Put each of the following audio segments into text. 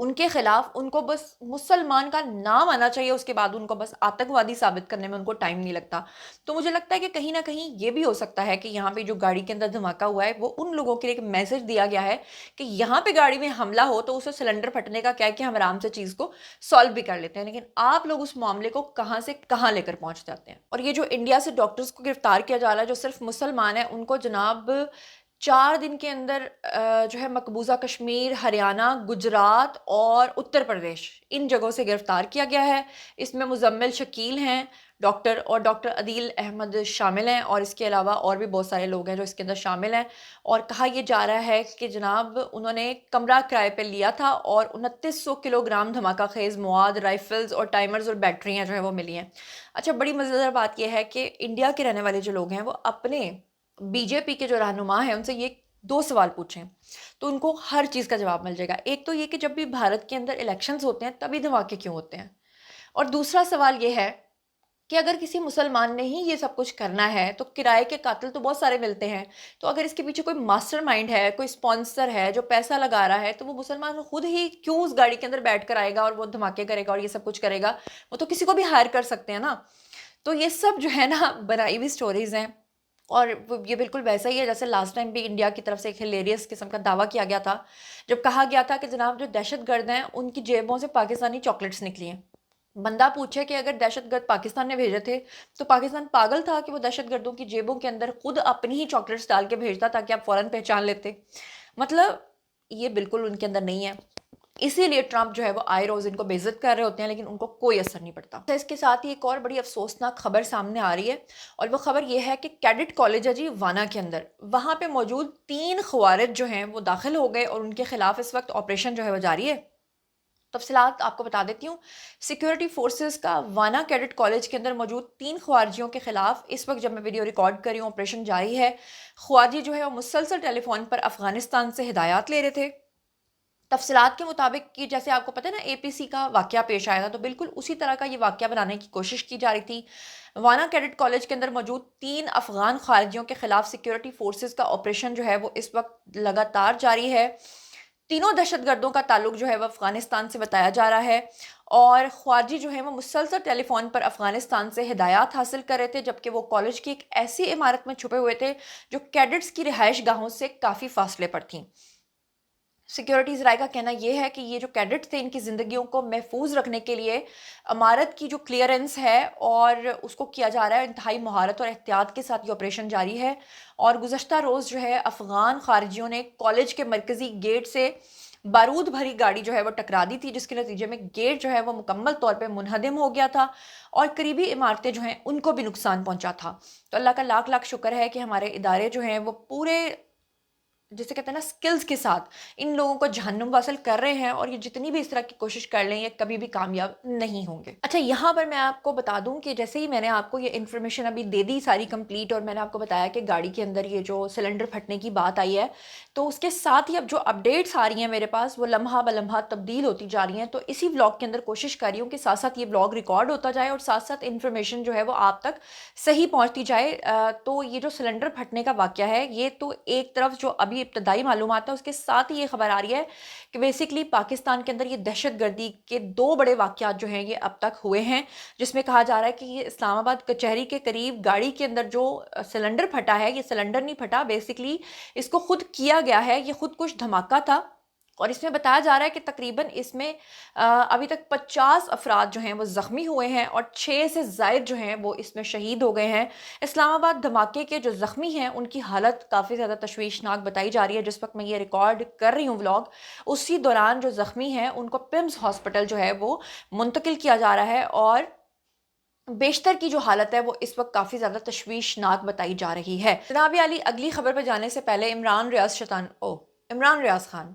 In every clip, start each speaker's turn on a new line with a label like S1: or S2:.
S1: ان کے خلاف ان کو بس مسلمان کا نام آنا چاہیے، اس کے بعد ان کو بس آتنکوادی ثابت کرنے میں ان کو ٹائم نہیں لگتا. تو مجھے لگتا ہے کہ کہیں نہ کہیں یہ بھی ہو سکتا ہے کہ یہاں پہ جو گاڑی کے اندر دھماکہ ہوا ہے وہ ان لوگوں کے لیے ایک میسج دیا گیا ہے کہ یہاں پہ گاڑی میں حملہ ہو تو اسے سلنڈر پھٹنے کا کیا ہے کہ ہم آرام سے چیز کو سالو بھی کر لیتے ہیں، لیکن آپ لوگ اس معاملے کو کہاں سے کہاں لے کر پہنچ جاتے ہیں. اور یہ جو انڈیا سے ڈاکٹرز کو گرفتار کیا جا رہا ہے جو صرف مسلمان ہیں، ان کو جناب 4 دن کے اندر جو ہے مقبوضہ کشمیر، ہریانہ، گجرات اور اتر پردیش، ان جگہوں سے گرفتار کیا گیا ہے. اس میں مزمل شکیل ہیں ڈاکٹر، اور ڈاکٹر عدیل احمد شامل ہیں، اور اس کے علاوہ اور بھی بہت سارے لوگ ہیں جو اس کے اندر شامل ہیں. اور کہا یہ جا رہا ہے کہ جناب انہوں نے کمرہ کرائے پہ لیا تھا اور 2900 کلو گرام دھماکہ خیز مواد، رائفلز اور ٹائمرز اور بیٹریاں جو ہیں وہ ملی ہیں. اچھا، بڑی مزیدار بات یہ ہے کہ انڈیا کے رہنے والے جو لوگ ہیں وہ اپنے بی جے پی کے جو رہنما ہیں ان سے یہ 2 سوال پوچھیں تو ان کو ہر چیز کا جواب مل جائے گا. ایک تو یہ کہ جب بھی بھارت کے اندر الیکشنز ہوتے ہیں تبھی دھماکے کیوں ہوتے ہیں، اور دوسرا سوال یہ ہے کہ اگر کسی مسلمان نے ہی یہ سب کچھ کرنا ہے تو کرائے کے قاتل تو بہت سارے ملتے ہیں، تو اگر اس کے پیچھے کوئی ماسٹر مائنڈ ہے، کوئی اسپانسر ہے جو پیسہ لگا رہا ہے، تو وہ مسلمان خود ہی کیوں اس گاڑی کے اندر بیٹھ کر آئے گا اور وہ دھماکے کرے گا اور یہ سب کچھ کرے گا؟ وہ تو کسی کو بھی ہائر کر سکتے ہیں نا. تو یہ سب جو ہے نا بنائی ہوئی سٹوریز ہیں، اور یہ بالکل ویسا ہی ہے جیسے لاسٹ ٹائم بھی انڈیا کی طرف سے ایک ہلیریس قسم کا دعویٰ کیا گیا تھا جب کہا گیا تھا کہ جناب جو دہشت گرد ہیں ان کی جیبوں سے پاکستانی چاکلیٹس نکلی ہیں. بندہ پوچھے کہ اگر دہشت گرد پاکستان نے بھیجے تھے تو پاکستان پاگل تھا کہ وہ دہشت گردوں کی جیبوں کے اندر خود اپنی ہی چاکلیٹس ڈال کے بھیجتا تاکہ آپ فوراً پہچان لیتے؟ مطلب یہ بالکل ان کے اندر نہیں ہے. اسی لیے ٹرمپ جو ہے وہ آئے روز ان کو بے عزت کر رہے ہوتے ہیں لیکن ان کو کوئی اثر نہیں پڑتا. اس کے ساتھ ہی ایک اور بڑی افسوسناک خبر سامنے آ رہی ہے، اور وہ خبر یہ ہے کہ کیڈٹ کالج ہے جی وانا کے اندر، وہاں پہ موجود 3 خوارج جو ہیں وہ داخل ہو گئے اور ان کے خلاف اس وقت آپریشن جو ہے وہ جاری ہے. تفصیلات آپ کو بتا دیتی ہوں. سیکیورٹی فورسز کا وانا کیڈٹ کالج کے اندر موجود 3 خوارجیوں کے خلاف اس وقت جب میں ویڈیو ریکارڈ کر رہی ہوں آپریشن جاری ہے. خوارجی جو ہے وہ مسلسل ٹیلی فون پر افغانستان سے ہدایات لے رہے تھے. تفصیلات کے مطابق کہ جیسے آپ کو پتہ ہے نا APC کا واقعہ پیش آیا تھا، تو بالکل اسی طرح کا یہ واقعہ بنانے کی کوشش کی جا رہی تھی. وانا کیڈٹ کالج کے اندر موجود 3 افغان خارجیوں کے خلاف سیکیورٹی فورسز کا آپریشن جو ہے وہ اس وقت لگاتار جاری ہے. تینوں دہشت گردوں کا تعلق جو ہے وہ افغانستان سے بتایا جا رہا ہے، اور خوارجی جو ہے وہ مسلسل ٹیلی فون پر افغانستان سے ہدایات حاصل کر رہے تھے، جبکہ وہ کالج کی ایک ایسی عمارت میں چھپے ہوئے تھے جو کیڈٹس کی رہائش گاہوں سے کافی فاصلے پر تھیں. سیکیورٹیز رائے کا کہنا یہ ہے کہ یہ جو کیڈٹ تھے ان کی زندگیوں کو محفوظ رکھنے کے لیے عمارت کی جو کلیئرنس ہے اور اس کو کیا جا رہا ہے انتہائی مہارت اور احتیاط کے ساتھ یہ آپریشن جاری ہے. اور گزشتہ روز جو ہے افغان خارجیوں نے کالج کے مرکزی گیٹ سے بارود بھری گاڑی جو ہے وہ ٹکرا دی تھی، جس کے نتیجے میں گیٹ جو ہے وہ مکمل طور پہ منہدم ہو گیا تھا اور قریبی عمارتیں جو ہیں ان کو بھی نقصان پہنچا تھا. تو اللہ کا لاکھ لاکھ شکر ہے کہ ہمارے ادارے جو ہیں وہ پورے جسے کہتے ہیں نا سکلز کے ساتھ ان لوگوں کو جہنم واصل کر رہے ہیں، اور یہ جتنی بھی اس طرح کی کوشش کر لیں یہ کبھی بھی کامیاب نہیں ہوں گے. اچھا، یہاں پر میں آپ کو بتا دوں کہ جیسے ہی میں نے آپ کو یہ انفارمیشن ابھی دے دی ساری کمپلیٹ، اور میں نے آپ کو بتایا کہ گاڑی کے اندر یہ جو سلنڈر پھٹنے کی بات آئی ہے، تو اس کے ساتھ ہی اب جو اپڈیٹس آ رہی ہیں میرے پاس وہ لمحہ بلمحہ تبدیل ہوتی جا رہی ہیں. تو اسی ولاگ کے اندر کوشش کر رہی ہوں کہ ساتھ ساتھ یہ ولاگ ریکارڈ ہوتا جائے اور ساتھ ساتھ انفارمیشن جو ہے وہ آپ تک صحیح پہنچتی جائے. تو یہ جو سلنڈر پھٹنے کا واقعہ ہے یہ تو ایک طرف جو ابھی ابتدائی معلومات ہے اس کے ساتھ ہی یہ خبر آ رہی ہے کہ بیسیکلی پاکستان کے اندر یہ دہشت گردی کے 2 بڑے واقعات جو ہیں یہ اب تک ہوئے ہیں، جس میں کہا جا رہا ہے کہ یہ اسلام آباد کچہری کے قریب گاڑی کے اندر جو سلنڈر پھٹا ہے یہ سلنڈر نہیں پھٹا، بیسیکلی اس کو خود کیا گیا ہے، یہ خود کچھ دھماکہ تھا. اور اس میں بتایا جا رہا ہے کہ تقریباً اس میں ابھی تک 50 افراد جو ہیں وہ زخمی ہوئے ہیں اور 6 سے زائد جو ہیں وہ اس میں شہید ہو گئے ہیں. اسلام آباد دھماکے کے جو زخمی ہیں ان کی حالت کافی زیادہ تشویشناک بتائی جا رہی ہے. جس وقت میں یہ ریکارڈ کر رہی ہوں ولاگ، اسی دوران جو زخمی ہیں ان کو پمز ہاسپٹل جو ہے وہ منتقل کیا جا رہا ہے، اور بیشتر کی جو حالت ہے وہ اس وقت کافی زیادہ تشویشناک بتائی جا رہی ہے. جناب عالی، اگلی خبر پہ جانے سے پہلے عمران ریاض خان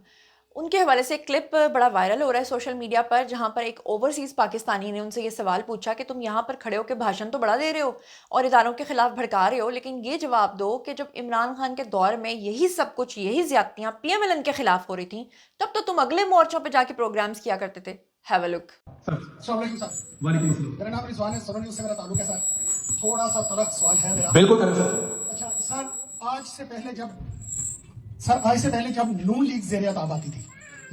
S1: ان کے حوالے سے ایک کلپ بڑا وائرل ہو رہا ہے سوشل میڈیا پر، جہاں پر ایک اوورسیز پاکستانی نے ان سے یہ سوال پوچھا کہ تم یہاں پر کھڑے ہو کے بھاشن تو بڑا دے رہے ہو اور اداروں کے خلاف بھڑکا رہے ہو، لیکن یہ جواب دو کہ جب عمران خان کے دور میں یہی سب کچھ، یہی زیادتیاں PMLN کے خلاف ہو رہی تھیں، تب تو تم اگلے مورچوں پہ جا کے پروگرامز کیا کرتے تھے. ہیو اے لک.
S2: السلام علیکم سر. وعلیکم السلام. میرا نام رضوان ہے، سنو نیوز سے میرا تعلق ہے سر. تھوڑا سا تلخ سوال ہے میرا. بالکل کریں سر. اچھا سر، آج سے پہلے جب نون لیگ زیر التواء آتی تھی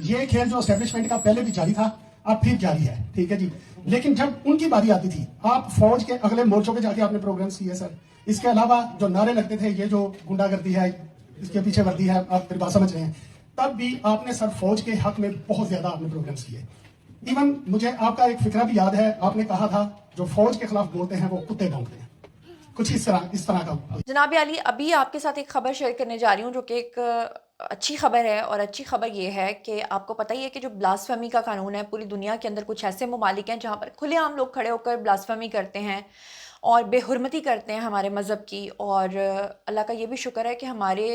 S2: یہ کھیل جو اسٹیبلشمنٹ کا پہلے بھی جاری تھا اب پھر جاری ہے, ٹھیک ہے جی. لیکن جب ان کی باری آتی تھی آپ فوج کے اگلے مورچوں پہ جا کے آپ نے پروگرامز کیے سر. اس کے علاوہ جو نعرے لگتے تھے یہ جو گنڈا گردی ہے, اس کے پیچھے وردی ہے, آپ پھر بات سمجھ رہے ہیں, تب بھی آپ نے سر فوج کے حق میں بہت زیادہ آپ نے پروگرامز کیے. ایون مجھے آپ کا ایک فکرہ بھی یاد ہے, آپ نے کہا تھا جو فوج کے خلاف بولتے ہیں وہ کتے بھونکتے ہیں, کچھ اس طرح کا.
S1: جناب علی, ابھی آپ کے ساتھ ایک خبر شیئر کرنے جا رہی ہوں جو کہ ایک اچھی خبر ہے, اور اچھی خبر یہ ہے کہ آپ کو پتہ ہی ہے کہ جو بلاسفیمی کا قانون ہے پوری دنیا کے اندر کچھ ایسے ممالک ہیں جہاں پر کھلے عام لوگ کھڑے ہو کر بلاسفیمی کرتے ہیں اور بے حرمتی کرتے ہیں ہمارے مذہب کی. اور اللہ کا یہ بھی شکر ہے کہ ہمارے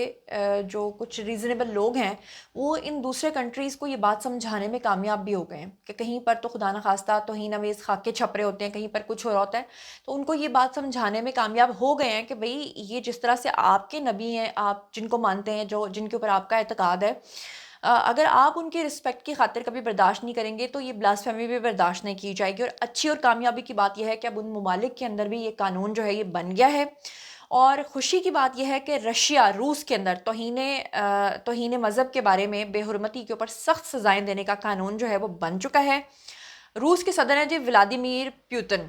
S1: جو کچھ ریزنیبل لوگ ہیں وہ ان دوسرے کنٹریز کو یہ بات سمجھانے میں کامیاب بھی ہو گئے ہیں کہ کہیں پر تو خدا نخواستہ توہین آمیز خاکے چھپرے ہوتے ہیں, کہیں پر کچھ ہو رہا ہوتا ہے, تو ان کو یہ بات سمجھانے میں کامیاب ہو گئے ہیں کہ بھئی یہ جس طرح سے آپ کے نبی ہیں, آپ جن کو مانتے ہیں, جو جن کے اوپر آپ کا اعتقاد ہے, اگر آپ ان کی رسپیکٹ کی خاطر کبھی برداشت نہیں کریں گے تو یہ بلاسفیمی بھی برداشت نہیں کی جائے گی. اور اچھی اور کامیابی کی بات یہ ہے کہ اب ان ممالک کے اندر بھی یہ قانون جو ہے یہ بن گیا ہے. اور خوشی کی بات یہ ہے کہ رشیا, روس کے اندر توہین مذہب کے بارے میں بے حرمتی کے اوپر سخت سزائیں دینے کا قانون جو ہے وہ بن چکا ہے. روس کے صدر ہیں جی ولادیمیر پیوتن,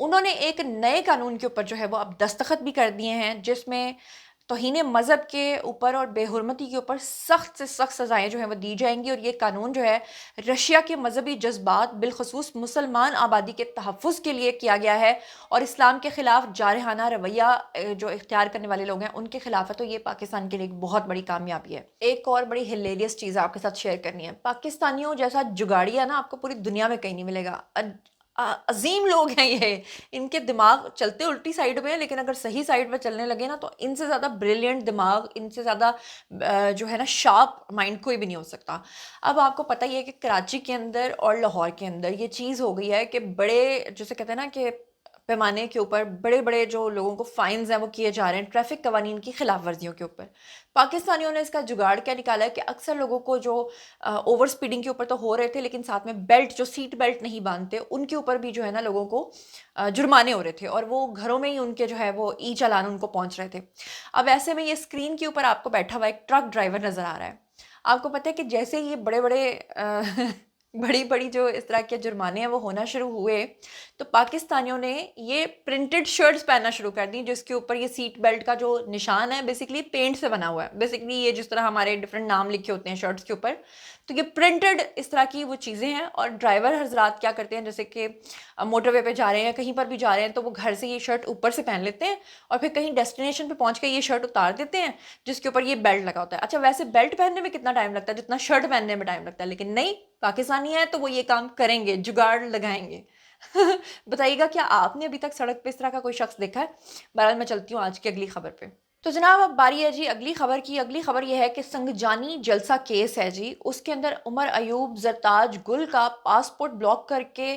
S1: انہوں نے ایک نئے قانون کے اوپر جو ہے وہ اب دستخط بھی کر دیے ہیں جس میں توہین مذہب کے اوپر اور بے حرمتی کے اوپر سخت سے سخت سزائیں جو ہیں وہ دی جائیں گی. اور یہ قانون جو ہے رشیا کے مذہبی جذبات بالخصوص مسلمان آبادی کے تحفظ کے لیے کیا گیا ہے, اور اسلام کے خلاف جارحانہ رویہ جو اختیار کرنے والے لوگ ہیں ان کے خلاف ہے. تو یہ پاکستان کے لیے ایک بہت بڑی کامیابی ہے. ایک اور بڑی ہلیریس چیز آپ کے ساتھ شیئر کرنی ہے. پاکستانیوں جیسا جگاڑیا نا آپ کو پوری دنیا میں کہیں نہیں ملے گا. عظیم لوگ ہیں یہ, ان کے دماغ چلتے الٹی سائیڈ میں ہیں لیکن اگر صحیح سائیڈ پہ چلنے لگے نا تو ان سے زیادہ بریلینٹ دماغ, ان سے زیادہ جو ہے نا شارپ مائنڈ کوئی بھی نہیں ہو سکتا. اب آپ کو پتہ ہی ہے کہ کراچی کے اندر اور لاہور کے اندر یہ چیز ہو گئی ہے کہ بڑے جسے کہتے ہیں نا کہ پیمانے کے اوپر بڑے بڑے جو لوگوں کو فائنز ہیں وہ کیے جا رہے ہیں ٹریفک قوانین کی خلاف ورزیوں کے اوپر. پاکستانیوں نے اس کا جگاڑ کیا نکالا ہے کہ اکثر لوگوں کو جو اوور سپیڈنگ کے اوپر تو ہو رہے تھے لیکن ساتھ میں بیلٹ, جو سیٹ بیلٹ نہیں باندھتے, ان کے اوپر بھی جو ہے نا لوگوں کو جرمانے ہو رہے تھے اور وہ گھروں میں ہی ان کے جو ہے وہ ای چالان ان کو پہنچ رہے تھے. اب ایسے میں یہ اسکرین کے اوپر آپ کو بیٹھا ہوا ایک ٹرک ڈرائیور نظر آ رہا ہے. آپ کو پتہ ہے کہ جیسے یہ بڑی جو اس طرح کے جرمانے ہیں وہ ہونا شروع ہوئے تو پاکستانیوں نے یہ پرنٹڈ شرٹس پہننا شروع کر دیں جس کے اوپر یہ سیٹ بیلٹ کا جو نشان ہے بیسکلی پینٹ سے بنا ہوا ہے. بیسکلی یہ جس طرح ہمارے ڈفرینٹ نام لکھے ہوتے ہیں شرٹس کے اوپر, تو یہ پرنٹڈ اس طرح کی وہ چیزیں ہیں. اور ڈرائیور حضرات کیا کرتے ہیں, جیسے کہ موٹر وے پہ جا رہے ہیں, کہیں پر بھی جا رہے ہیں, تو وہ گھر سے یہ شرٹ اوپر سے پہن لیتے ہیں اور پھر کہیں ڈیسٹینیشن پہ پہنچ کے یہ شرٹ اتار دیتے ہیں جس کے اوپر یہ بیلٹ لگا ہوتا ہے. اچھا ویسے بیلٹ پہننے میں کتنا ٹائم لگتا ہے جتنا شرٹ پہننے میں ٹائم لگتا ہے, لیکن نہیں, پاکستانی ہیں تو وہ یہ کام کریں گے, جگاڑ لگائیں گے. بتائیے گا کیا آپ نے ابھی تک سڑک پہ اس طرح کا کوئی شخص دیکھا ہے؟ بہرحال میں چلتی ہوں آج کی اگلی خبر پہ. تو جناب اب باری ہے جی اگلی خبر کی. اگلی خبر یہ ہے کہ سنگجانی جلسہ کیس ہے جی, اس کے اندر عمر ایوب زرتاج گل کا پاسپورٹ بلاک کر کے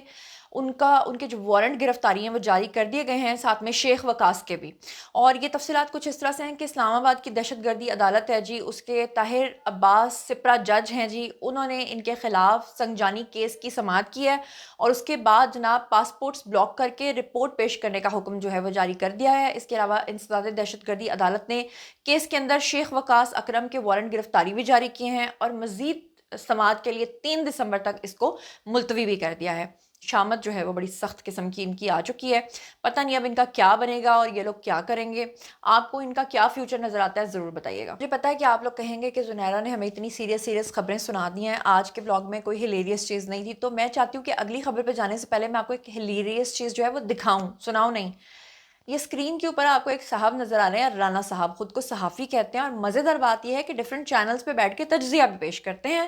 S1: ان کے جو وارنٹ گرفتاری ہیں وہ جاری کر دیے گئے ہیں, ساتھ میں شیخ وقاص کے بھی. اور یہ تفصیلات کچھ اس طرح سے ہیں کہ اسلام آباد کی دہشت گردی عدالت ہے جی, اس کے طاہر عباس سپرا جج ہیں جی, انہوں نے ان کے خلاف سنگجانی کیس کی سماعت کی ہے اور اس کے بعد جناب پاسپورٹس بلاک کر کے رپورٹ پیش کرنے کا حکم جو ہے وہ جاری کر دیا ہے. اس کے علاوہ انسداد دہشت گردی عدالت نے کیس کے اندر شیخ وقاص اکرم کے وارنٹ گرفتاری بھی جاری کیے ہیں اور مزید سماعت کے لیے 3 دسمبر تک اس کو ملتوی بھی کر دیا ہے. شامت جو ہے وہ بڑی سخت قسم کی ان کی آ چکی ہے. پتہ نہیں اب ان کا کیا بنے گا اور یہ لوگ کیا کریں گے. آپ کو ان کا کیا فیوچر نظر آتا ہے ضرور بتائیے گا. مجھے پتہ ہے کہ آپ لوگ کہیں گے کہ زنیرہ نے ہمیں اتنی سیریس خبریں سنا دی ہیں, آج کے بلاگ میں کوئی ہلیریس چیز نہیں تھی, تو میں چاہتی ہوں کہ اگلی خبر پہ جانے سے پہلے میں آپ کو ایک ہلیریس چیز جو ہے وہ دکھاؤں, سناؤں نہیں. یہ اسکرین کے اوپر آپ کو ایک صاحب نظر آ رہے ہیں, رانا صاحب, خود کو صحافی کہتے ہیں, اور مزیدار بات یہ ہے کہ ڈفرینٹ چینلز پہ بیٹھ کے تجزیہ بھی پیش کرتے ہیں.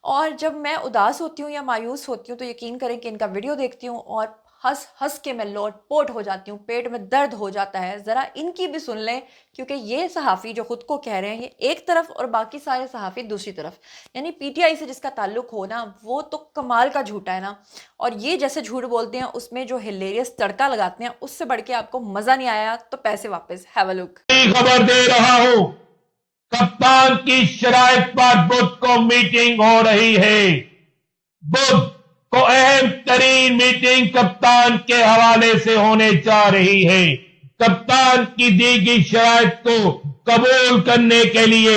S1: اور جب میں اداس ہوتی ہوں یا مایوس ہوتی ہوں تو یقین کریں کہ ان کا ویڈیو دیکھتی ہوں اور ہنس کے میں لوٹ پوٹ ہو جاتی ہوں, پیٹ میں درد ہو جاتا ہے. ذرا ان کی بھی سن لیں, کیونکہ یہ صحافی جو خود کو کہہ رہے ہیں یہ ایک طرف اور باقی سارے صحافی دوسری طرف, یعنی پی ٹی آئی سے جس کا تعلق ہو نا وہ تو کمال کا جھوٹا ہے نا, اور یہ جیسے جھوٹ بولتے ہیں اس میں جو ہلیریس تڑکا لگاتے ہیں اس سے بڑھ کے آپ کو مزہ نہیں آیا تو پیسے واپس. ہیو اے لک.
S3: خبر دے رہا ہوں, کپتان کی شرائط پر بدھ کو میٹنگ ہو رہی ہے. بدھ کو اہم ترین میٹنگ کپتان کے حوالے سے ہونے جا رہی ہے. کپتان کی دی گئی شرائط کو قبول کرنے کے لیے